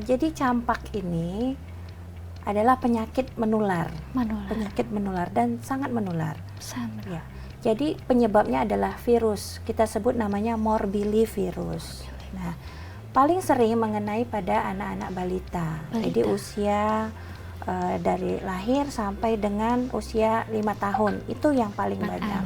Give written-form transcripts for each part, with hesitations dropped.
Jadi campak ini adalah penyakit menular. Menular. Penyakit menular dan sangat menular. Sama. Ya. Jadi penyebabnya adalah virus. Kita sebut namanya morbillivirus. Nah, paling sering mengenai pada anak-anak balita. Jadi usia dari lahir sampai dengan usia 5 tahun itu yang paling banyak.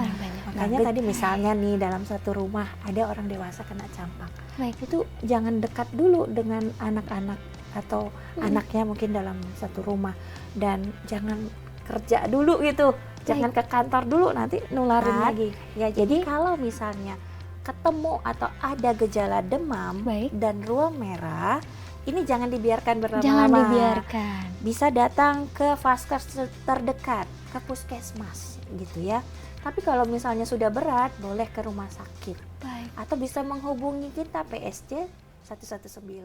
Makanya tadi misalnya nih dalam satu rumah ada orang dewasa kena campak. Itu jangan dekat dulu dengan anak-anak atau anaknya mungkin dalam satu rumah, dan jangan kerja dulu gitu. Jangan ke kantor dulu, nanti nularin lagi. Ya, jadi kalau misalnya ketemu atau ada gejala demam dan ruam merah, ini jangan dibiarkan berlama-lama. Jangan dibiarkan. Bisa datang ke vaskes terdekat, ke puskesmas gitu ya. Tapi kalau misalnya sudah berat, boleh ke rumah sakit. Atau bisa menghubungi kita PSC 119.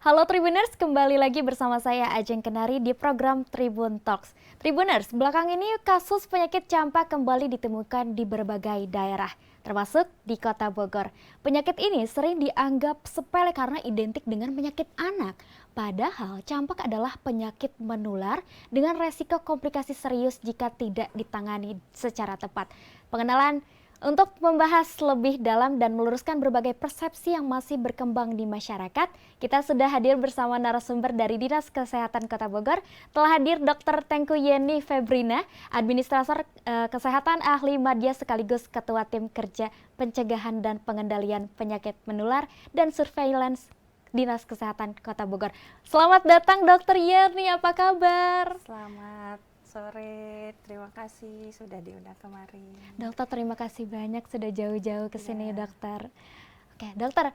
Halo Tribuners, kembali lagi bersama saya Ajeng Kenari di program Tribun Talks. Tribuners, belakang ini kasus penyakit campak kembali ditemukan di berbagai daerah, termasuk di Kota Bogor. Penyakit ini sering dianggap sepele karena identik dengan penyakit anak. Padahal campak adalah penyakit menular dengan resiko komplikasi serius jika tidak ditangani secara tepat. Pengenalan untuk membahas lebih dalam dan meluruskan berbagai persepsi yang masih berkembang di masyarakat, kita sudah hadir bersama narasumber dari Dinas Kesehatan Kota Bogor. Telah hadir Dr. Tengku Yeni Febrina, Administrator Kesehatan Ahli Madya sekaligus Ketua Tim Kerja Pencegahan dan Pengendalian Penyakit Menular dan Surveillance Dinas Kesehatan Kota Bogor. Selamat datang Dr. Yeni, apa kabar? Selamat sore, terima kasih sudah diundang kemarin. Dokter, terima kasih banyak sudah jauh-jauh ke sini, dokter. Oke, dokter,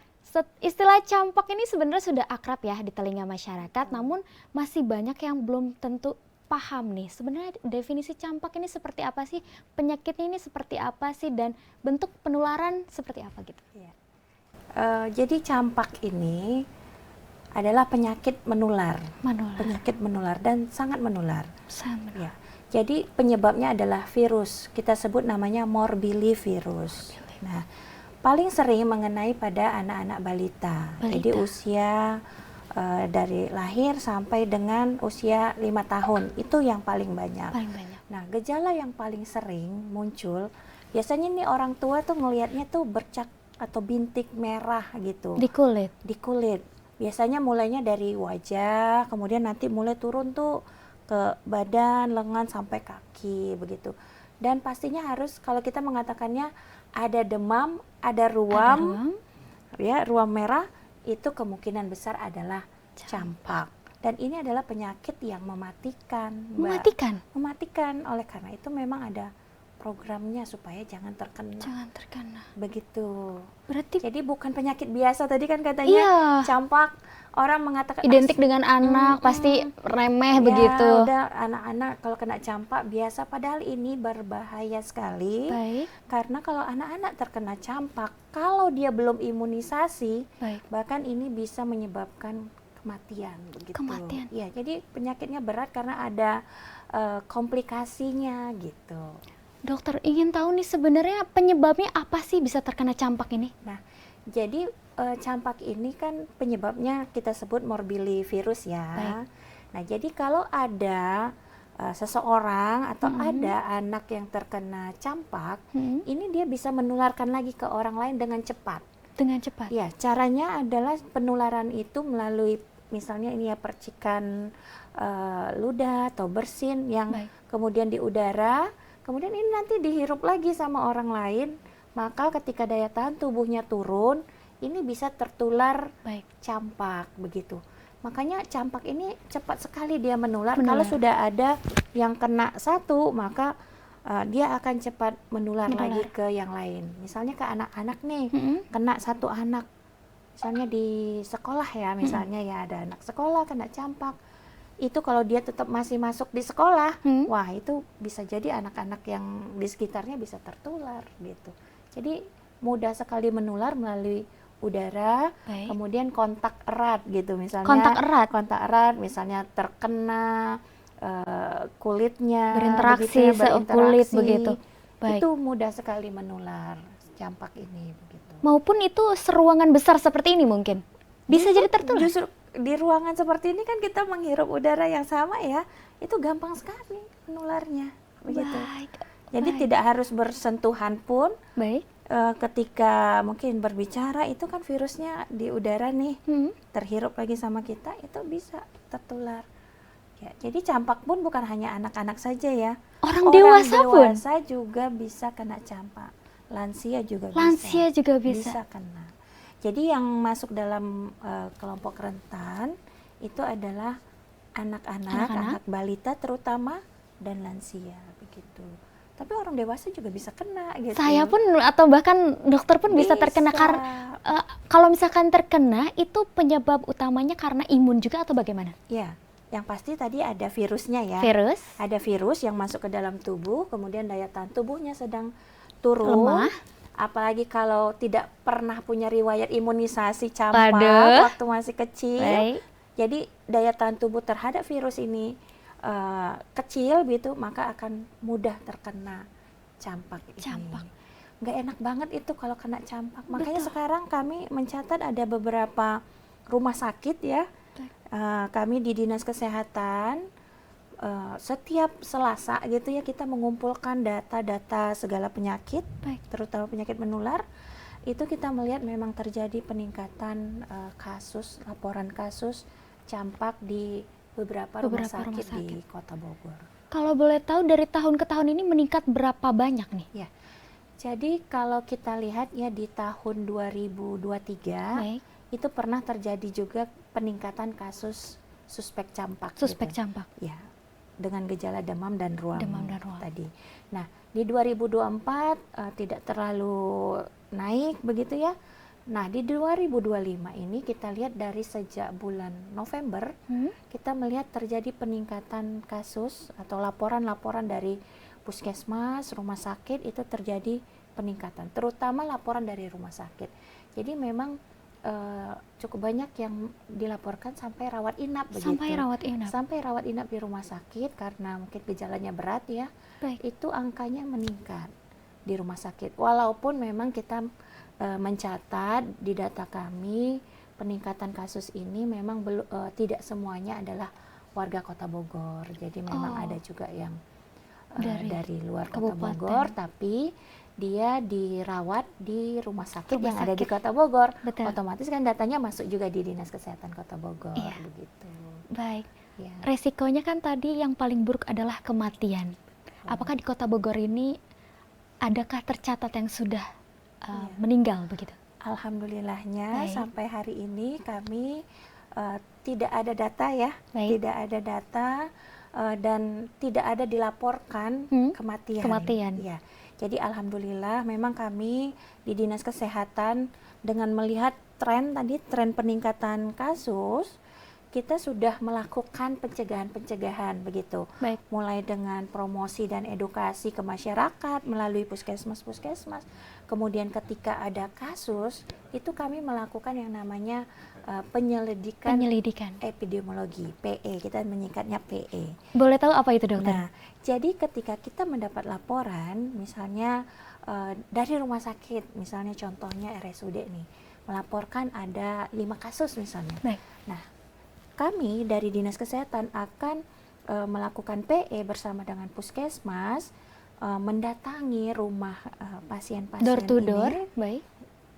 istilah campak ini sebenarnya sudah akrab ya di telinga masyarakat, namun masih banyak yang belum tentu paham nih. Sebenarnya definisi campak ini seperti apa sih? Penyakitnya ini seperti apa sih? Dan bentuk penularan seperti apa gitu? Jadi campak ini adalah penyakit menular. Penyakit menular dan sangat menular. Ya. Jadi penyebabnya adalah virus. Kita sebut namanya morbillivirus. Nah, paling sering mengenai pada anak-anak balita. Jadi usia dari lahir sampai dengan usia 5 tahun itu yang paling banyak. Nah, gejala yang paling sering muncul biasanya nih orang tua tuh ngelihatnya tuh bercak atau bintik merah gitu. Di kulit. Biasanya mulainya dari wajah, kemudian nanti mulai turun tuh ke badan, lengan sampai kaki begitu. Dan pastinya harus kalau kita mengatakannya ada demam, ada ruam, ya ruam merah, itu kemungkinan besar adalah campak. Dan ini adalah penyakit yang mematikan, Mbak. Mematikan. Oleh karena itu memang ada programnya supaya jangan terkena. Begitu. Berarti jadi bukan penyakit biasa tadi kan katanya. Campak orang mengatakan identik dengan anak, pasti remeh begitu. Udah anak-anak kalau kena campak biasa, padahal ini berbahaya sekali. Karena kalau anak-anak terkena campak, kalau dia belum imunisasi, bahkan ini bisa menyebabkan kematian begitu. Ya, jadi penyakitnya berat karena ada komplikasinya gitu. Dokter, ingin tahu nih sebenarnya penyebabnya apa sih bisa terkena campak ini? Nah, jadi campak ini kan penyebabnya kita sebut morbillivirus ya. Nah, jadi kalau ada seseorang atau ada anak yang terkena campak, ini dia bisa menularkan lagi ke orang lain dengan cepat. Ya, caranya adalah penularan itu melalui misalnya ini ya percikan ludah atau bersin yang kemudian di udara. Kemudian ini nanti dihirup lagi sama orang lain, maka ketika daya tahan tubuhnya turun, ini bisa tertular campak begitu. Makanya campak ini cepat sekali dia menular. Kalau sudah ada yang kena satu, maka dia akan cepat menular lagi ke yang lain. Misalnya ke anak-anak nih, kena satu anak, misalnya di sekolah ya, misalnya ya ada anak sekolah kena campak. Itu kalau dia tetap masih masuk di sekolah, wah itu bisa jadi anak-anak yang di sekitarnya bisa tertular gitu. Jadi mudah sekali menular melalui udara, kemudian kontak erat gitu misalnya. Kontak erat misalnya terkena kulitnya, berinteraksi kulit begitu. Itu mudah sekali menular campak ini begitu. Maupun itu seruangan besar seperti ini mungkin bisa jadi tertular. Justru di ruangan seperti ini kan kita menghirup udara yang sama ya, itu gampang sekali menularnya begitu. Jadi tidak harus bersentuhan pun. Ketika mungkin berbicara itu kan virusnya di udara nih, terhirup lagi sama kita, itu bisa tertular. Ya, jadi campak pun bukan hanya anak-anak saja ya. Orang dewasa juga bisa kena campak. Lansia juga bisa kena. Jadi yang masuk dalam kelompok rentan itu adalah anak-anak, anak balita terutama dan lansia begitu. Tapi orang dewasa juga bisa kena gitu. Saya pun atau bahkan dokter pun bisa terkena karena kalau misalkan terkena itu penyebab utamanya karena imun juga atau bagaimana? Ya, yang pasti tadi ada virusnya ya. Ada virus yang masuk ke dalam tubuh, kemudian daya tahan tubuhnya sedang turun. Lemah. Apalagi kalau tidak pernah punya riwayat imunisasi campak waktu masih kecil. Jadi daya tahan tubuh terhadap virus ini kecil gitu, maka akan mudah terkena campak ini. Nggak enak banget itu kalau kena campak. Makanya sekarang kami mencatat ada beberapa rumah sakit ya. Kami di Dinas Kesehatan setiap Selasa gitu ya kita mengumpulkan data-data segala penyakit, terutama penyakit menular. Itu kita melihat memang terjadi peningkatan laporan kasus campak di beberapa rumah sakit di Kota Bogor. Kalau boleh tahu dari tahun ke tahun ini meningkat berapa banyak nih? Ya, jadi kalau kita lihat ya di tahun 2023 itu pernah terjadi juga peningkatan kasus suspek campak. Campak. Ya, dengan gejala demam dan ruam tadi. Nah, di 2024 tidak terlalu naik begitu ya. Nah, di 2025 ini kita lihat dari sejak bulan November, kita melihat terjadi peningkatan kasus atau laporan-laporan dari puskesmas, rumah sakit itu terjadi peningkatan, terutama laporan dari rumah sakit. Jadi memang cukup banyak yang dilaporkan sampai rawat inap begitu. Sampai rawat inap di rumah sakit karena mungkin gejalanya berat ya. Itu angkanya meningkat di rumah sakit. Walaupun memang kita mencatat di data kami peningkatan kasus ini memang tidak semuanya adalah warga Kota Bogor. Jadi memang ada juga yang dari luar Kota Bogor, tapi dia dirawat di rumah sakit yang ada di Kota Bogor. Otomatis kan datanya masuk juga di Dinas Kesehatan Kota Bogor begitu. Baik. Ya. Resikonya kan tadi yang paling buruk adalah kematian. Apakah di Kota Bogor ini adakah tercatat yang sudah meninggal begitu? Alhamdulillahnya sampai hari ini kami tidak ada data ya, tidak ada data dan tidak ada dilaporkan kematian. Ya. Jadi alhamdulillah memang kami di Dinas Kesehatan dengan melihat tren peningkatan kasus, kita sudah melakukan pencegahan begitu. Mulai dengan promosi dan edukasi ke masyarakat melalui puskesmas. Kemudian ketika ada kasus, itu kami melakukan yang namanya penyelidikan epidemiologi, PE, kita menyingkatnya PE. Boleh tahu apa itu, dokter? Nah, jadi ketika kita mendapat laporan, misalnya dari rumah sakit, misalnya contohnya RSUD nih, melaporkan ada 5 kasus misalnya. Nah, kami dari Dinas Kesehatan akan melakukan PE bersama dengan puskesmas, mendatangi rumah pasien-pasien door to door. Baik.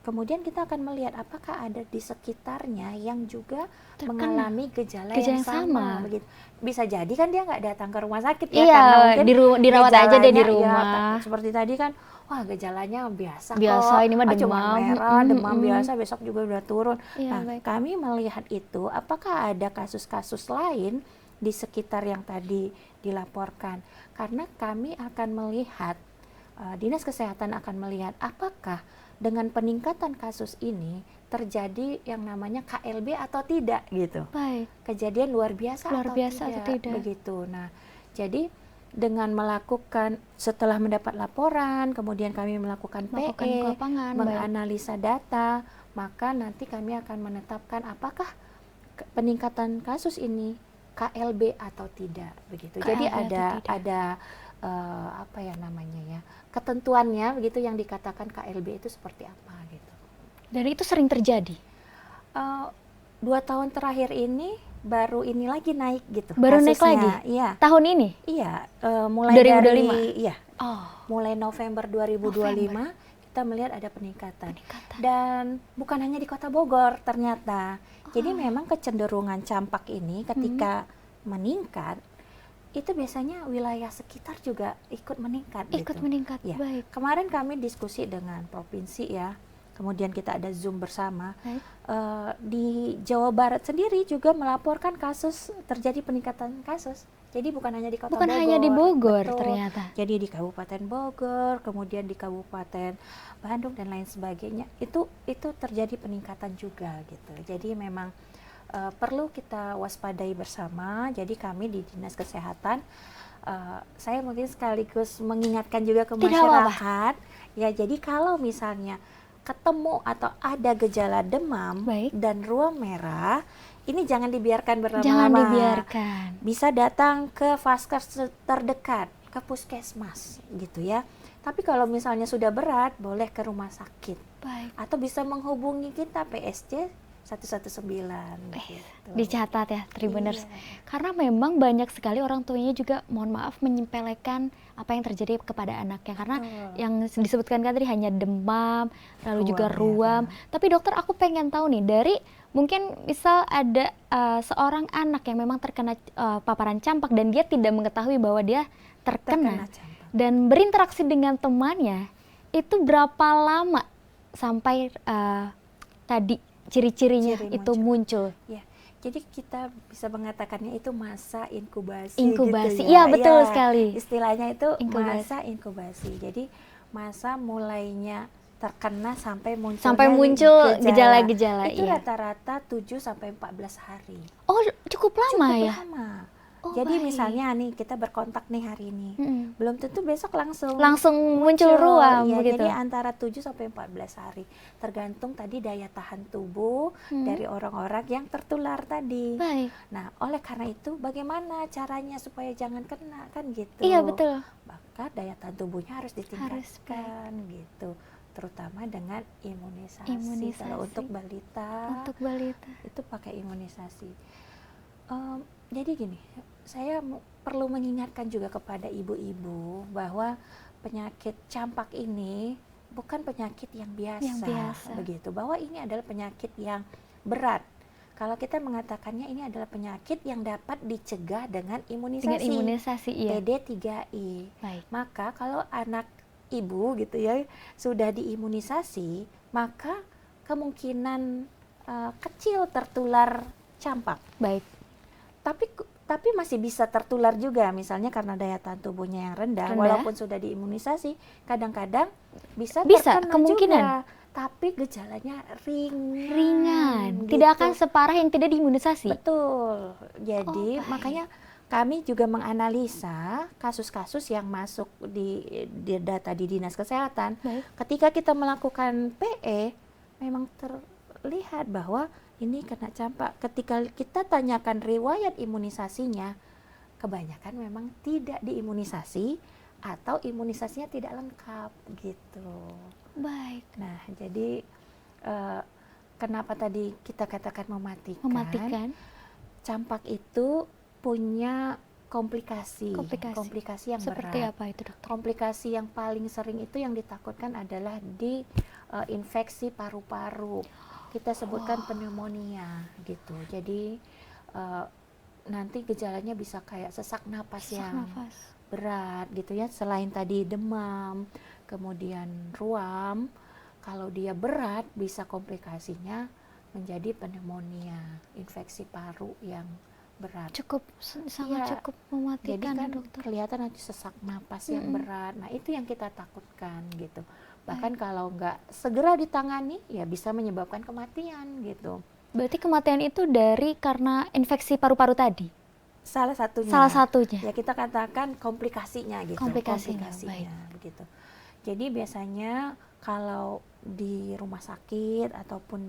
Kemudian kita akan melihat apakah ada di sekitarnya yang juga mengalami gejala yang sama. Begitu. Bisa jadi kan dia nggak datang ke rumah sakit ya, karena mungkin dirawat aja deh di rumah. Ya, seperti tadi kan, wah gejalanya biasa kok. Ini mah demam. Cuma merah, demam biasa, besok juga udah turun. Kami melihat itu, apakah ada kasus-kasus lain di sekitar yang tadi dilaporkan. Karena kami akan melihat, Dinas Kesehatan akan melihat apakah dengan peningkatan kasus ini terjadi yang namanya KLB atau tidak gitu. Kejadian luar biasa atau tidak begitu. Nah, jadi dengan melakukan setelah mendapat laporan, kemudian kami melakukan PE, menganalisa data, maka nanti kami akan menetapkan apakah peningkatan kasus ini KLB atau tidak, begitu. Jadi ada apa ya namanya ya, ketentuannya begitu yang dikatakan KLB itu seperti apa gitu. Dan itu sering terjadi. 2 tahun terakhir ini baru ini lagi naik gitu. Baru kasusnya. Naik lagi? Iya. Tahun ini? Iya, mulai 2025? dari iya. Oh. Mulai November 2025 kita melihat ada peningkatan. Dan bukan hanya di Kota Bogor ternyata. Jadi memang kecenderungan campak ini ketika meningkat itu biasanya wilayah sekitar juga ikut meningkat. Ikut meningkat. Ya. Baik. Kemarin kami diskusi dengan provinsi ya. Kemudian kita ada Zoom bersama. Di Jawa Barat sendiri juga melaporkan kasus terjadi peningkatan kasus. Jadi bukan hanya di Kota Bogor. Bukan hanya di Bogor betul. Ternyata. Jadi di Kabupaten Bogor, kemudian di Kabupaten Bandung dan lain sebagainya. Itu terjadi peningkatan juga gitu. Jadi memang perlu kita waspadai bersama. Jadi kami di Dinas Kesehatan, saya mungkin sekaligus mengingatkan juga ke masyarakat. Ya, jadi kalau misalnya ketemu atau ada gejala demam dan ruam merah, ini jangan dibiarkan berlama-lama. Jangan dibiarkan. Bisa datang ke vaskes terdekat, ke puskesmas gitu ya. Tapi kalau misalnya sudah berat, boleh ke rumah sakit. Baik. Atau bisa menghubungi kita PSC 119 gitu. Dicatat ya Tribuners. Karena memang banyak sekali orang tuanya juga mohon maaf menyepelekan apa yang terjadi kepada anaknya, karena yang disebutkan tadi hanya demam, lalu juga ruam. Tapi dokter, aku pengen tahu nih, dari mungkin misal ada seorang anak yang memang terkena paparan campak dan dia tidak mengetahui bahwa dia terkena dan berinteraksi dengan temannya, itu berapa lama sampai tadi ciri-cirinya itu muncul? Ya, jadi kita bisa mengatakannya itu masa inkubasi. Inkubasi, gitu iya betul sekali. Istilahnya itu masa inkubasi. Jadi masa mulainya terkena sampai muncul gejala-gejala. Itu rata-rata 7 sampai 14 hari. Oh, cukup lama ya? Cukup lama. Jadi misalnya nih kita berkontak nih hari ini, belum tentu besok langsung muncul ruam ya, begitu. Jadi antara 7 sampai 14 hari, tergantung tadi daya tahan tubuh dari orang-orang yang tertular tadi. Baik. Nah, oleh karena itu bagaimana caranya supaya jangan kena, kan gitu. Iya, betul. Maka daya tahan tubuhnya harus ditingkatkan gitu, terutama dengan imunisasi. Kalau untuk balita itu pakai imunisasi. Jadi gini, saya perlu mengingatkan juga kepada ibu-ibu bahwa penyakit campak ini bukan penyakit yang biasa. Begitu, bahwa ini adalah penyakit yang berat. Kalau kita mengatakannya ini adalah penyakit yang dapat dicegah dengan imunisasi, iya. PD3I. Baik. Maka kalau anak ibu gitu ya sudah diimunisasi, maka kemungkinan kecil tertular campak. Baik. Tapi masih bisa tertular juga, misalnya karena daya tahan tubuhnya yang rendah. Walaupun sudah diimunisasi, kadang-kadang bisa terkena kemungkinan juga, tapi gejalanya ringan. Tidak akan separah yang tidak diimunisasi. Betul. Jadi makanya kami juga menganalisa kasus-kasus yang masuk di data di Dinas Kesehatan. Ketika kita melakukan PE, memang terlihat bahwa ini kena campak. Ketika kita tanyakan riwayat imunisasinya, kebanyakan memang tidak diimunisasi atau imunisasinya tidak lengkap gitu. Baik. Nah, jadi kenapa tadi kita katakan mematikan? Campak itu punya komplikasi yang seperti berat. Apa itu, dokter? Komplikasi yang paling sering itu yang ditakutkan adalah di infeksi paru-paru. Kita sebutkan pneumonia gitu. Jadi nanti gejalanya bisa kayak sesak napas yang berat gitu ya. Selain tadi demam, kemudian ruam, kalau dia berat bisa komplikasinya menjadi pneumonia, infeksi paru yang berat. Sangat cukup mematikan. Jadi kan dokter, kelihatan nanti sesak napas yang berat. Nah, itu yang kita takutkan gitu. Bahkan kalau nggak segera ditangani, ya bisa menyebabkan kematian gitu. Berarti kematian itu karena infeksi paru-paru tadi? salah satunya. Salah satunya. Ya kita katakan komplikasinya gitu. Komplikasinya, baik. Begitu. Jadi biasanya kalau di rumah sakit ataupun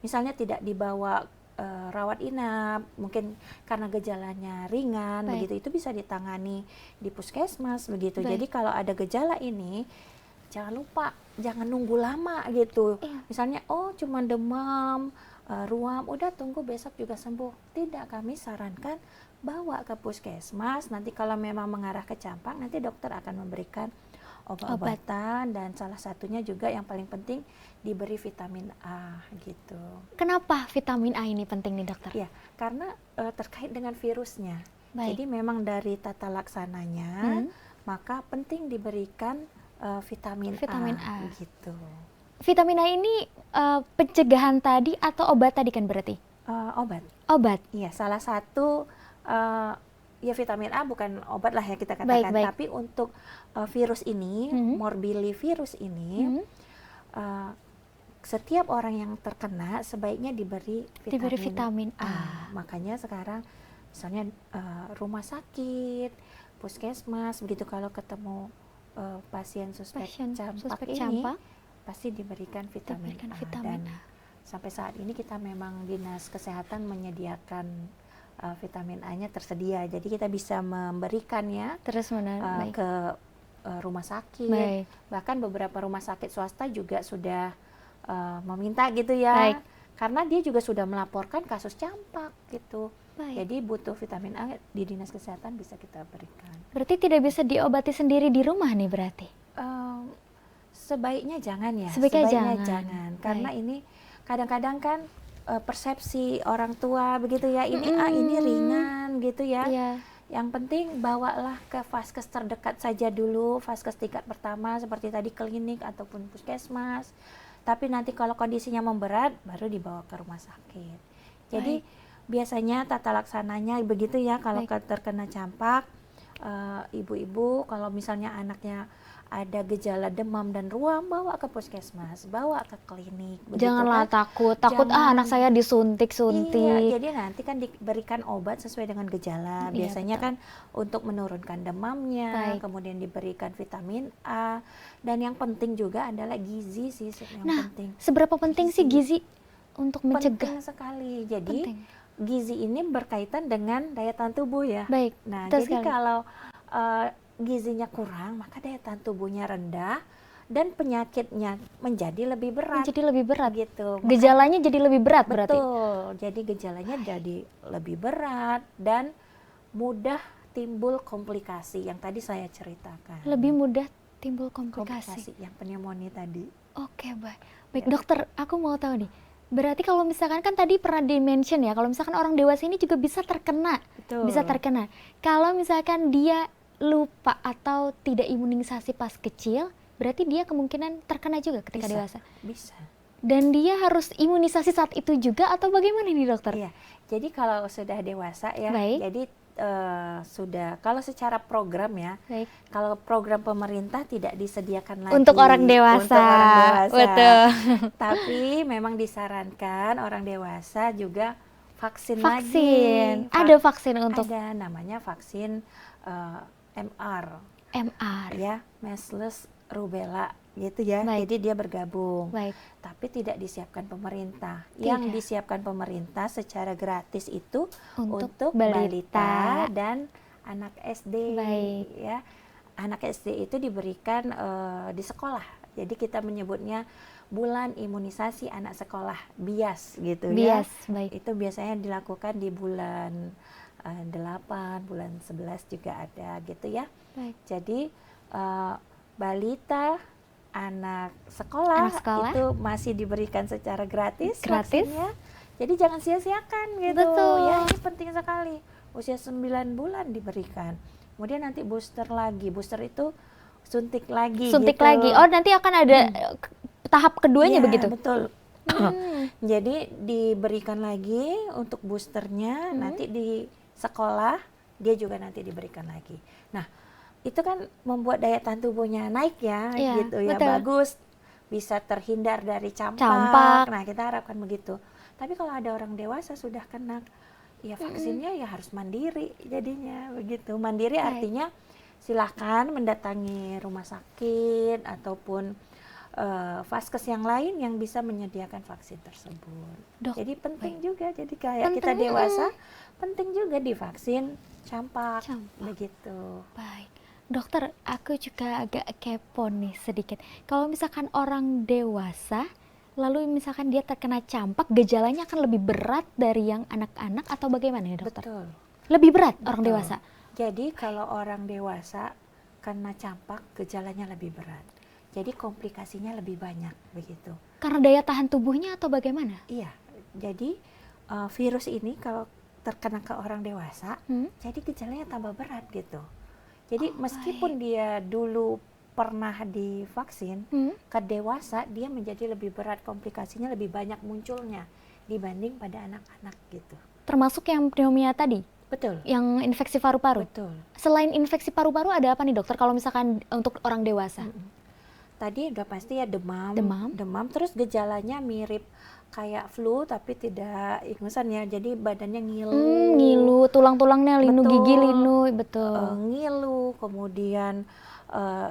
misalnya tidak dibawa rawat inap, mungkin karena gejalanya ringan, baik. begitu, itu bisa ditangani di puskesmas begitu. Baik. Jadi kalau ada gejala ini, jangan lupa, jangan nunggu lama gitu. Iya. Misalnya, oh cuma demam, ruam, udah tunggu besok juga sembuh. Tidak, kami sarankan bawa ke puskesmas. Nanti kalau memang mengarah ke campak, nanti dokter akan memberikan obat-obatan, dan salah satunya juga yang paling penting diberi vitamin A gitu. Kenapa vitamin A ini penting nih dokter? Ya, karena terkait dengan virusnya. Baik. Jadi memang dari tata laksananya, maka penting diberikan vitamin A gitu. Vitamin A ini pencegahan tadi atau obat tadi kan berarti? Obat. Obat. Iya, salah satu ya vitamin A bukan obat lah ya kita katakan, baik. tapi untuk virus ini, morbillivirus ini, setiap orang yang terkena sebaiknya diberi vitamin A. Makanya sekarang misalnya rumah sakit, puskesmas, begitu kalau ketemu pasien suspek campak ini, pasti diberikan vitamin A. Dan sampai saat ini kita memang Dinas Kesehatan menyediakan vitamin A-nya tersedia, jadi kita bisa memberikannya ke rumah sakit. Baik. Bahkan beberapa rumah sakit swasta juga sudah meminta gitu ya. Baik. Karena dia juga sudah melaporkan kasus campak gitu. Baik. Jadi butuh vitamin A di Dinas Kesehatan bisa kita berikan. Berarti tidak bisa diobati sendiri di rumah nih berarti? Sebaiknya jangan ya. Sebaiknya jangan. Karena ini kadang-kadang kan persepsi orang tua begitu ya, ini ringan gitu ya. Iya. Yang penting bawalah ke vaskes terdekat saja dulu, vaskes tingkat pertama seperti tadi klinik ataupun puskesmas. Tapi nanti kalau kondisinya memberat baru dibawa ke rumah sakit. Jadi biasanya tata laksananya begitu ya, kalau terkena campak, ibu-ibu kalau misalnya anaknya ada gejala demam dan ruam, bawa ke puskesmas, bawa ke klinik. Janganlah takut anak saya disuntik-suntik. Iya, jadi nanti kan diberikan obat sesuai dengan gejala. Biasanya betul. kan untuk menurunkan demamnya, kemudian diberikan vitamin A, dan yang penting juga adalah gizi sih yang penting. Seberapa penting sih gizi untuk mencegah? Penting sekali. Jadi gizi ini berkaitan dengan daya tahan tubuh ya. Baik. Nah, jadi kalau gizinya kurang, maka daya tahan tubuhnya rendah dan penyakitnya menjadi lebih berat. Gitu. Gejalanya jadi lebih berat berarti. Betul. Jadi gejalanya jadi lebih berat dan mudah timbul komplikasi yang tadi saya ceritakan. Lebih mudah timbul komplikasi yang pneumonia tadi. Oke, baik. Baik, dokter, aku mau tahu nih. Berarti kalau misalkan kan tadi pernah di-mention ya, kalau misalkan orang dewasa ini juga bisa terkena. Betul. Bisa terkena. Kalau misalkan dia lupa atau tidak imunisasi pas kecil, berarti dia kemungkinan terkena juga ketika dewasa? Bisa. Dan dia harus imunisasi saat itu juga atau bagaimana nih dokter? Iya, jadi kalau sudah dewasa ya, jadi sudah, kalau secara program ya, kalau program pemerintah tidak disediakan lagi untuk orang dewasa. Betul. Tapi memang disarankan orang dewasa juga vaksin. Lagi. Ada vaksin untuk? Ada, namanya vaksin MR ya, measles, rubella gitu ya. Jadi dia bergabung. Tapi tidak disiapkan pemerintah. Yang disiapkan pemerintah secara gratis itu untuk balita dan anak SD ya. Anak SD itu diberikan di sekolah. Jadi kita menyebutnya bulan imunisasi anak sekolah, BIAS gitu ya. Itu biasanya dilakukan di bulan 8, bulan 11 juga ada gitu ya. Jadi balita, anak sekolah itu masih diberikan secara gratis vaksinnya. Jadi jangan sia-siakan gitu. Betul. Ya, ini penting sekali. Usia 9 bulan diberikan. Kemudian nanti booster lagi. Booster itu suntik lagi. Oh, nanti akan ada tahap keduanya begitu? Betul. Jadi diberikan lagi untuk boosternya, nanti di sekolah dia juga nanti diberikan lagi. Nah, itu kan membuat daya tahan tubuhnya naik ya, gitu ya, bagus, bisa terhindar dari campak. Nah, kita harapkan begitu. Tapi kalau ada orang dewasa sudah kena, ya vaksinnya ya harus mandiri jadinya begitu. Mandiri artinya silahkan mendatangi rumah sakit ataupun vaskes yang lain yang bisa menyediakan vaksin tersebut. Jadi penting juga, jadi kayak kita dewasa penting juga divaksin campak. Begitu. Baik. Dokter, aku juga agak kepo nih sedikit. Kalau misalkan orang dewasa, lalu misalkan dia terkena campak, gejalanya akan lebih berat dari yang anak-anak atau bagaimana ya dokter? Betul. Lebih berat orang dewasa? Jadi kalau orang dewasa kena campak, gejalanya lebih berat. Jadi komplikasinya lebih banyak begitu. Karena daya tahan tubuhnya atau bagaimana? Iya, jadi virus ini kalau terkena ke orang dewasa, jadi gejalanya tambah berat gitu. Jadi meskipun dia dulu pernah divaksin, ke dewasa dia menjadi lebih berat, komplikasinya lebih banyak munculnya dibanding pada anak-anak gitu. Termasuk yang pneumonia tadi? Betul. Yang infeksi paru-paru? Betul. Selain infeksi paru-paru ada apa nih dokter kalau misalkan untuk orang dewasa? Tadi udah pasti ya demam, terus gejalanya mirip kayak flu tapi tidak ingusan ya, jadi badannya ngilu. Ngilu, tulang-tulangnya linu, gigi linu, betul. Ngilu, kemudian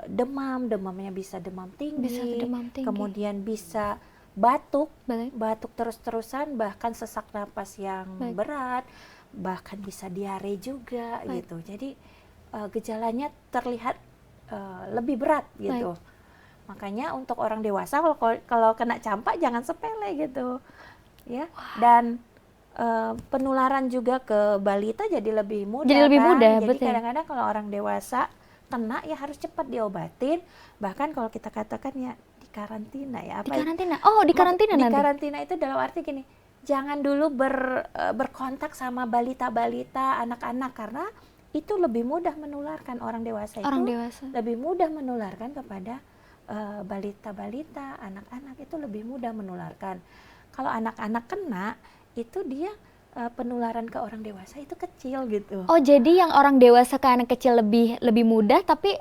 demamnya bisa demam tinggi, kemudian bisa batuk terus-terusan, bahkan sesak napas yang berat, bahkan bisa diare juga gitu. Jadi gejalanya terlihat lebih berat gitu. Makanya untuk orang dewasa kalau kena campak jangan sepele gitu, ya. Dan penularan juga ke balita jadi lebih mudah. Jadi kadang-kadang kalau orang dewasa kena ya harus cepat diobatin. Bahkan kalau kita katakan ya di karantina ya. Di karantina? Oh, di karantina nanti? Di karantina itu dalam arti gini, jangan dulu berkontak sama balita-balita, anak-anak, karena itu lebih mudah menularkan. Orang dewasa itu lebih mudah menularkan kepada balita-balita, anak-anak itu lebih mudah menularkan. Kalau anak-anak kena, itu dia penularan ke orang dewasa itu kecil gitu. Oh, jadi yang orang dewasa ke anak kecil lebih mudah, tapi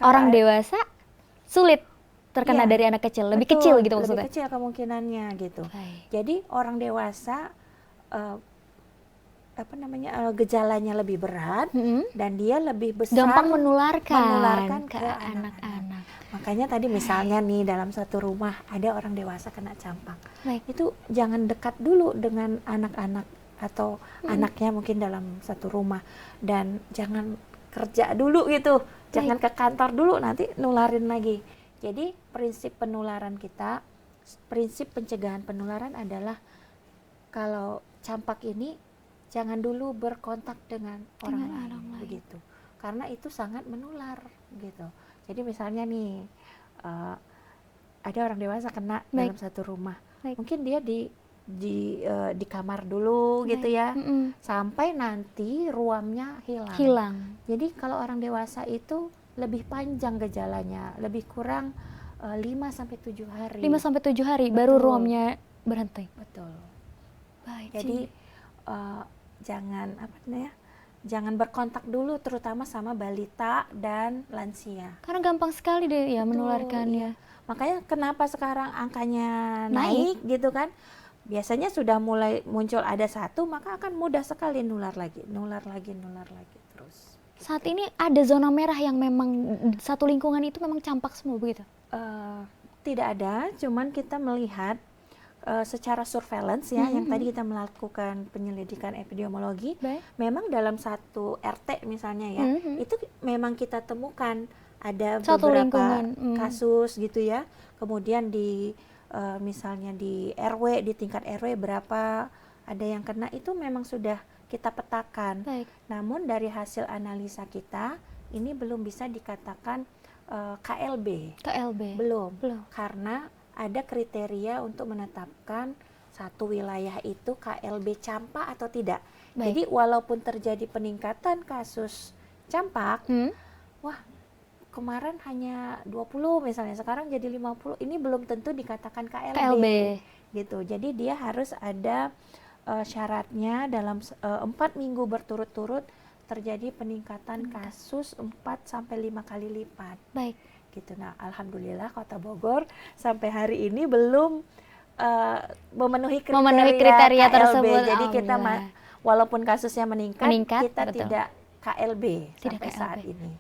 orang dewasa sulit terkena dari anak kecil, lebih kecil gitu maksudnya? Lebih kecil kemungkinannya gitu. Jadi orang dewasa gejalanya lebih berat dan dia lebih besar, gampang menularkan ke anak-anak. Makanya tadi misalnya nih dalam satu rumah ada orang dewasa kena campak, itu jangan dekat dulu dengan anak-anak atau anaknya mungkin dalam satu rumah, dan jangan kerja dulu gitu, jangan ke kantor dulu, nanti nularin lagi. Jadi prinsip penularan kita, prinsip pencegahan penularan adalah kalau campak ini jangan dulu berkontak dengan orang lain begitu, karena itu sangat menular gitu. Jadi misalnya nih ada orang dewasa kena dalam satu rumah, mungkin dia di kamar dulu gitu ya, sampai nanti ruamnya hilang. Jadi kalau orang dewasa itu lebih panjang gejalanya, lebih kurang 5-7 hari. 5-7 hari baru ruamnya berhenti. Betul. Jadi jangan berkontak dulu, terutama sama balita dan lansia. Karena gampang sekali deh ya menularkannya. Iya. Makanya kenapa sekarang angkanya naik gitu kan? Biasanya sudah mulai muncul ada satu, maka akan mudah sekali nular lagi terus. Saat ini ada zona merah yang memang satu lingkungan itu memang campak semua begitu? Tidak ada, cuman kita melihat secara surveillance ya, yang tadi kita melakukan penyelidikan epidemiologi, memang dalam satu RT misalnya ya, itu memang kita temukan ada beberapa kasus gitu ya. Kemudian misalnya di RW, di tingkat RW berapa ada yang kena, itu memang sudah kita petakan. Namun dari hasil analisa kita ini belum bisa dikatakan KLB. Belum. Karena ada kriteria untuk menetapkan satu wilayah itu KLB campak atau tidak. Jadi walaupun terjadi peningkatan kasus campak, wah kemarin hanya 20 misalnya, sekarang jadi 50, ini belum tentu dikatakan KLB. Gitu. Jadi dia harus ada syaratnya dalam 4 minggu berturut-turut terjadi peningkatan kasus 4-5 kali lipat. Gitu. Nah, alhamdulillah Kota Bogor sampai hari ini belum memenuhi kriteria KLB. tersebut. Jadi kita walaupun kasusnya meningkat kita betul. tidak KLB sampai KLB. saat ini.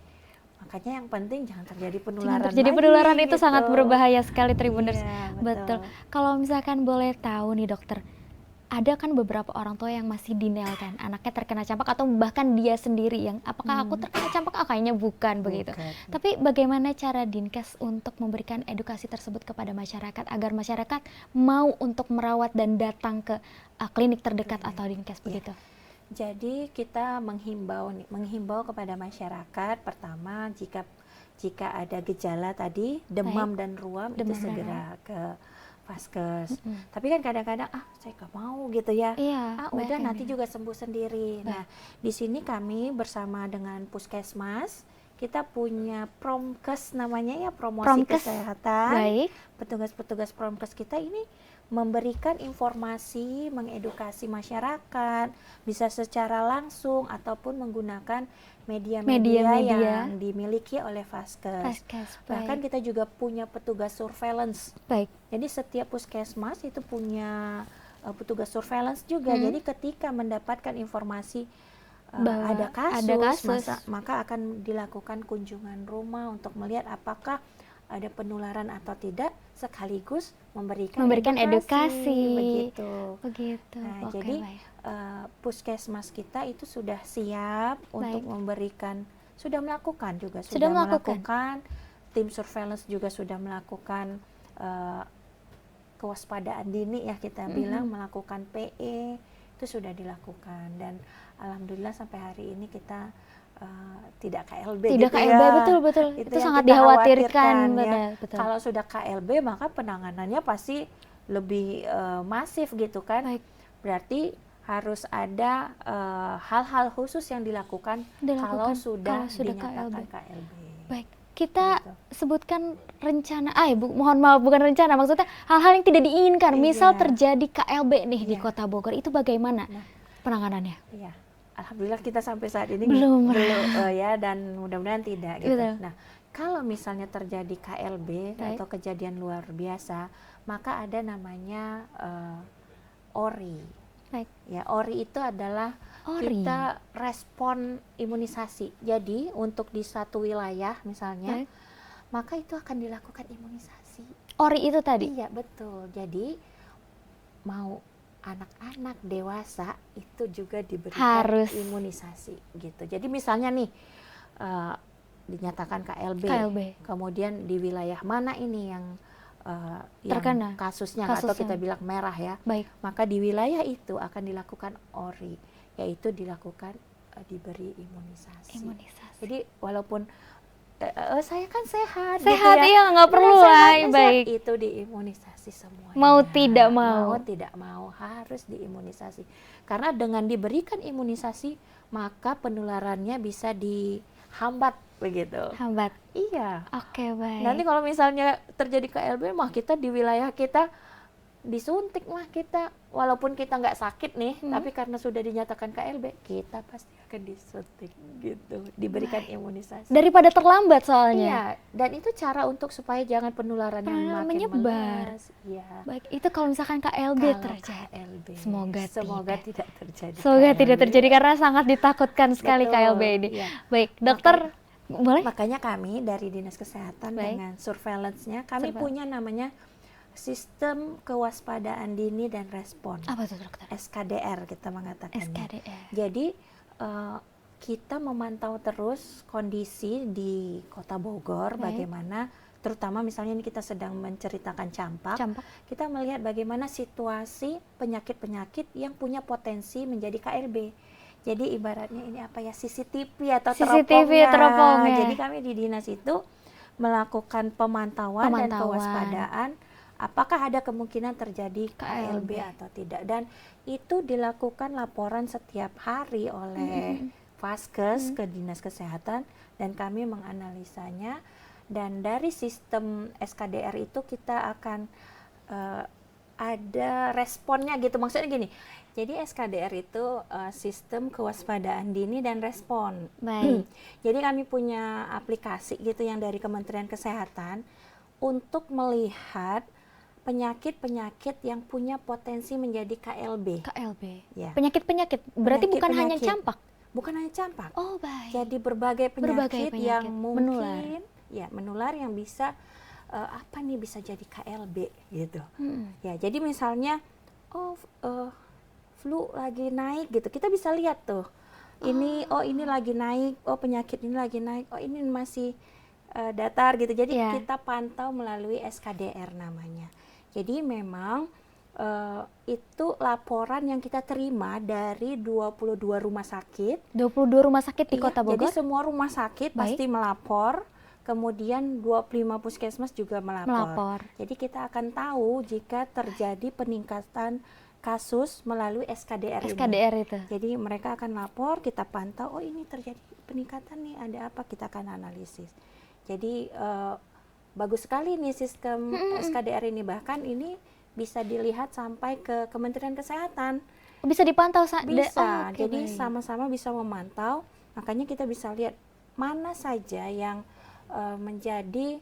Makanya yang penting jangan terjadi penularan. Jangan terjadi penularan itu gitu. sangat berbahaya sekali Tribuners. Iya, betul. Kalau misalkan boleh tahu nih dokter, ada kan beberapa orang tua yang masih denial kan, anaknya terkena campak atau bahkan dia sendiri yang apakah aku terkena campak? Kayaknya bukan begitu. Tapi bagaimana cara Dinkes untuk memberikan edukasi tersebut kepada masyarakat agar masyarakat mau untuk merawat dan datang ke klinik terdekat atau Dinkes begitu? Jadi kita menghimbau kepada masyarakat, pertama jika ada gejala tadi demam dan ruam itu segera ke Vaskes. Tapi kan kadang-kadang saya nggak mau gitu ya. Udah nanti juga sembuh sendiri. Nah, di sini kami bersama dengan Puskesmas kita punya Promkes namanya ya, promosi kesehatan. Petugas-petugas Promkes kita ini memberikan informasi, mengedukasi masyarakat, bisa secara langsung ataupun menggunakan media-media yang dimiliki oleh Vaskes. Bahkan kita juga punya petugas surveillance. Jadi setiap puskesmas itu punya petugas surveillance juga. Jadi ketika mendapatkan informasi ada kasus. Maka akan dilakukan kunjungan rumah untuk melihat apakah ada penularan atau tidak, sekaligus memberikan edukasi. Begitu. Nah, jadi puskesmas kita itu sudah siap untuk memberikan, sudah melakukan tim surveillance juga sudah melakukan kewaspadaan dini ya kita bilang, melakukan PE itu sudah dilakukan, dan alhamdulillah sampai hari ini kita tidak KLB. Betul. Itu sangat dikhawatirkan. Ya. Kalau sudah KLB maka penanganannya pasti lebih masif gitu kan. Berarti harus ada hal-hal khusus yang dilakukan kalau sudah dinyatakan KLB. Baik, kita sebutkan rencana, mohon maaf bukan rencana, maksudnya hal-hal yang tidak diinginkan. Misal terjadi KLB nih di Kota Bogor, itu bagaimana penanganannya? Iya. Alhamdulillah kita sampai saat ini belum ya, dan mudah-mudahan tidak gitu. Nah, kalau misalnya terjadi KLB atau kejadian luar biasa, maka ada namanya ORI. Ya, ORI itu adalah kita respon imunisasi. Jadi untuk di satu wilayah misalnya, maka itu akan dilakukan imunisasi. ORI itu tadi? Iya, betul. Jadi mau anak-anak dewasa itu juga diberikan imunisasi gitu. Jadi misalnya nih dinyatakan KLB, kemudian di wilayah mana ini yang terkena kasusnya atau kita bilang merah ya, maka di wilayah itu akan dilakukan ORI, yaitu dilakukan diberi imunisasi. Jadi walaupun saya kan sehat gitu ya. Iya, nggak perlu baik. Itu diimunisasi semuanya. Mau tidak mau harus diimunisasi. Karena dengan diberikan imunisasi maka penularannya bisa dihambat begitu. Iya. Oke, baik. Nanti kalau misalnya terjadi KLB mah kita di wilayah kita disuntik mah kita, walaupun kita nggak sakit nih, tapi karena sudah dinyatakan KLB kita pasti akan disuntik gitu, diberikan imunisasi daripada terlambat soalnya. Iya, dan itu cara untuk supaya jangan penularan yang makin menyebar. Iya. Baik, itu kalau misalkan KLB terjadi. Semoga tidak terjadi. Semoga tidak terjadi karena sangat ditakutkan sekali KLB ini. Iya. Baik, dokter, boleh? Makanya kami dari Dinas Kesehatan dengan surveillance-nya kami punya namanya Sistem Kewaspadaan Dini dan Respon. Apa itu dokter? SKDR kita mengatakannya. SKDR. Jadi kita memantau terus kondisi di Kota Bogor, bagaimana, terutama misalnya ini kita sedang menceritakan campak. Kita melihat bagaimana situasi penyakit-penyakit yang punya potensi menjadi KLB. Jadi ibaratnya ini apa ya, CCTV atau teropongnya. Jadi kami di dinas itu melakukan pemantauan dan kewaspadaan. Apakah ada kemungkinan terjadi KLB atau tidak, dan itu dilakukan laporan setiap hari oleh Vaskes ke Dinas Kesehatan, dan kami menganalisanya, dan dari sistem SKDR itu kita akan ada responnya gitu. Maksudnya gini, jadi SKDR itu sistem kewaspadaan dini dan respon. Jadi kami punya aplikasi gitu yang dari Kementerian Kesehatan untuk melihat penyakit-penyakit yang punya potensi menjadi KLB. KLB. Ya. Penyakit-penyakit. Berarti bukan hanya Penyakit-penyakit. campak. Bukan hanya campak. Oh, baik. Jadi berbagai penyakit yang mungkin menular yang bisa bisa jadi KLB gitu. Ya, jadi misalnya flu lagi naik gitu. Kita bisa lihat tuh. Ini ini lagi naik, penyakit ini lagi naik, ini masih datar gitu. Jadi kita pantau melalui SKDR namanya. Jadi memang itu laporan yang kita terima dari 22 rumah sakit. 22 rumah sakit di Kota Bogor? Jadi semua rumah sakit pasti melapor, kemudian 25 puskesmas juga melapor. Jadi kita akan tahu jika terjadi peningkatan kasus melalui SKDR ini. Itu. Jadi mereka akan lapor, kita pantau, ini terjadi peningkatan nih, ada apa, kita akan analisis. Jadi bagus sekali nih sistem SKDR ini, bahkan ini bisa dilihat sampai ke Kementerian Kesehatan. Bisa dipantau? Bisa, jadi sama-sama bisa memantau, makanya kita bisa lihat mana saja yang menjadi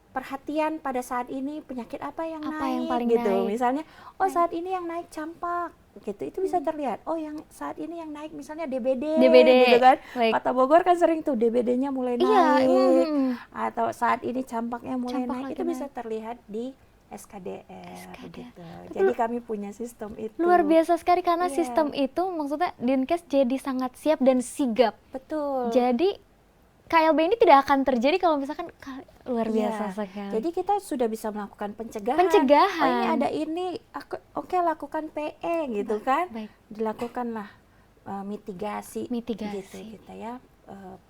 perhatian pada saat ini, penyakit apa yang naik, yang paling gitu. Naik. Misalnya, saat ini yang naik campak, gitu. Itu bisa terlihat. Yang saat ini yang naik misalnya DBD. Gitu kan. Kota Bogor kan sering tuh DBD-nya mulai naik, atau saat ini campaknya mulai naik. Itu bisa terlihat di SKDR. Gitu. Jadi kami punya sistem itu. Luar biasa sekali karena sistem itu maksudnya Dinkes jadi sangat siap dan sigap. Betul. Jadi KLB ini tidak akan terjadi kalau misalkan luar biasa sekali. Jadi kita sudah bisa melakukan pencegahan. Ini ada ini, lakukan PE gitu kan. Baik. Dilakukanlah mitigasi. Gitu kita ya,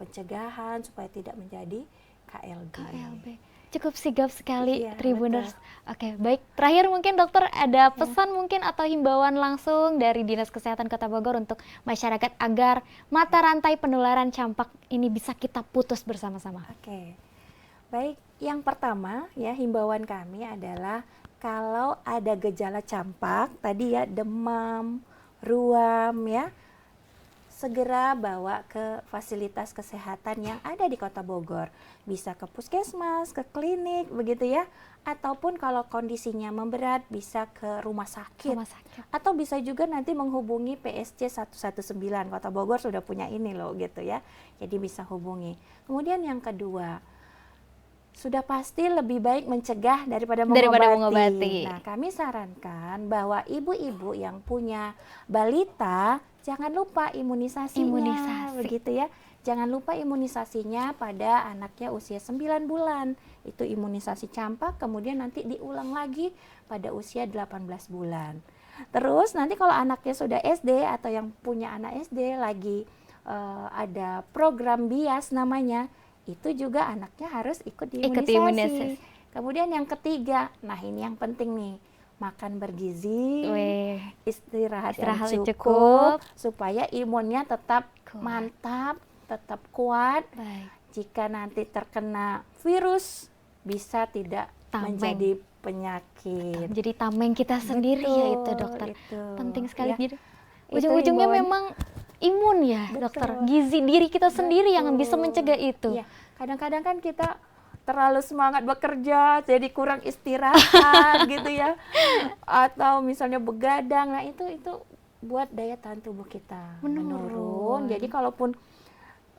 pencegahan supaya tidak menjadi KLB. Cukup sigap sekali, Tribuners. Oke, baik. Terakhir mungkin dokter ada pesan mungkin atau himbauan langsung dari Dinas Kesehatan Kota Bogor untuk masyarakat agar mata rantai penularan campak ini bisa kita putus bersama-sama. Oke, baik. Yang pertama ya, himbauan kami adalah kalau ada gejala campak, tadi ya demam, ruam ya, segera bawa ke fasilitas kesehatan yang ada di Kota Bogor. Bisa ke puskesmas, ke klinik, begitu ya. Ataupun kalau kondisinya memberat, bisa ke rumah sakit. Atau bisa juga nanti menghubungi PSC 119. Kota Bogor sudah punya ini loh, gitu ya. Jadi bisa hubungi. Kemudian yang kedua, sudah pasti lebih baik mencegah daripada mengobati. Nah, kami sarankan bahwa ibu-ibu yang punya balita, jangan lupa imunisasinya, begitu ya. Jangan lupa imunisasinya pada anaknya usia 9 bulan. Itu imunisasi campak, kemudian nanti diulang lagi pada usia 18 bulan. Terus nanti kalau anaknya sudah SD atau yang punya anak SD lagi ada program BIAS namanya, itu juga anaknya harus ikut imunisasi. Kemudian yang ketiga, nah ini yang penting nih, makan bergizi, istirahat yang cukup, supaya imunnya tetap mantap, tetap kuat. Jika nanti terkena virus, bisa tidak menjadi penyakit. Jadi tameng kita sendiri ya itu dokter. Penting sekali. Ya. Ujung-ujungnya memang imun ya dokter. Gizi diri kita sendiri yang bisa mencegah itu. Ya. Kadang-kadang kan kita terlalu semangat bekerja, jadi kurang istirahat gitu ya. Atau misalnya begadang, nah itu buat daya tahan tubuh kita menurun. Jadi kalaupun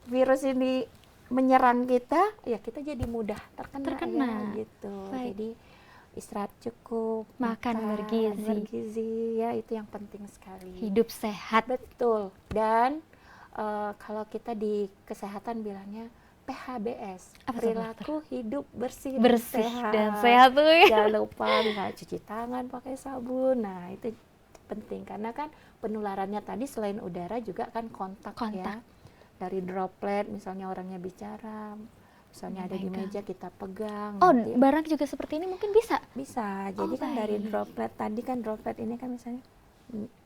virus ini menyerang kita, ya kita jadi mudah terkena. Ya, gitu. Jadi istirahat cukup, makan bergizi ya, itu yang penting sekali. Hidup sehat. Betul. Dan kalau kita di kesehatan bilangnya PHBS, perilaku hidup bersih dan sehat tuh ya. Jangan lupa bisa cuci tangan pakai sabun. Nah, itu penting karena kan penularannya tadi selain udara juga kan kontak. Ya. Dari droplet, misalnya orangnya bicara, misalnya ada di meja kita pegang. Barang juga seperti ini mungkin bisa? Bisa. Jadi kan dari droplet tadi kan, droplet ini kan misalnya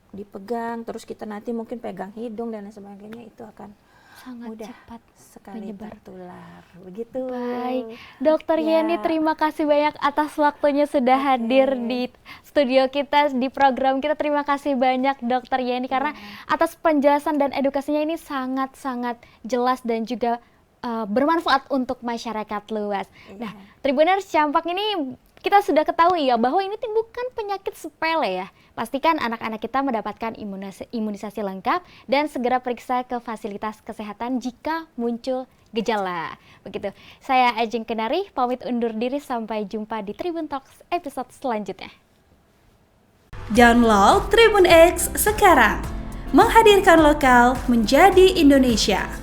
dipegang, terus kita nanti mungkin pegang hidung dan lain sebagainya, itu akan sangat mudah cepat sekali tertular. Begitu. Baik, Dokter Yeni, terima kasih banyak atas waktunya sudah hadir di studio kita, di program kita. Terima kasih banyak Dokter Yeni karena atas penjelasan dan edukasinya ini sangat-sangat jelas dan juga bermanfaat untuk masyarakat luas. Nah, Tribuners, campak ini kita sudah ketahui ya bahwa ini bukan penyakit sepele ya. Pastikan anak-anak kita mendapatkan imunisasi lengkap dan segera periksa ke fasilitas kesehatan jika muncul gejala. Begitu. Saya Ajeng Kenari, pamit undur diri, sampai jumpa di Tribun Talks episode selanjutnya. Download Tribun X sekarang. Menghadirkan lokal menjadi Indonesia.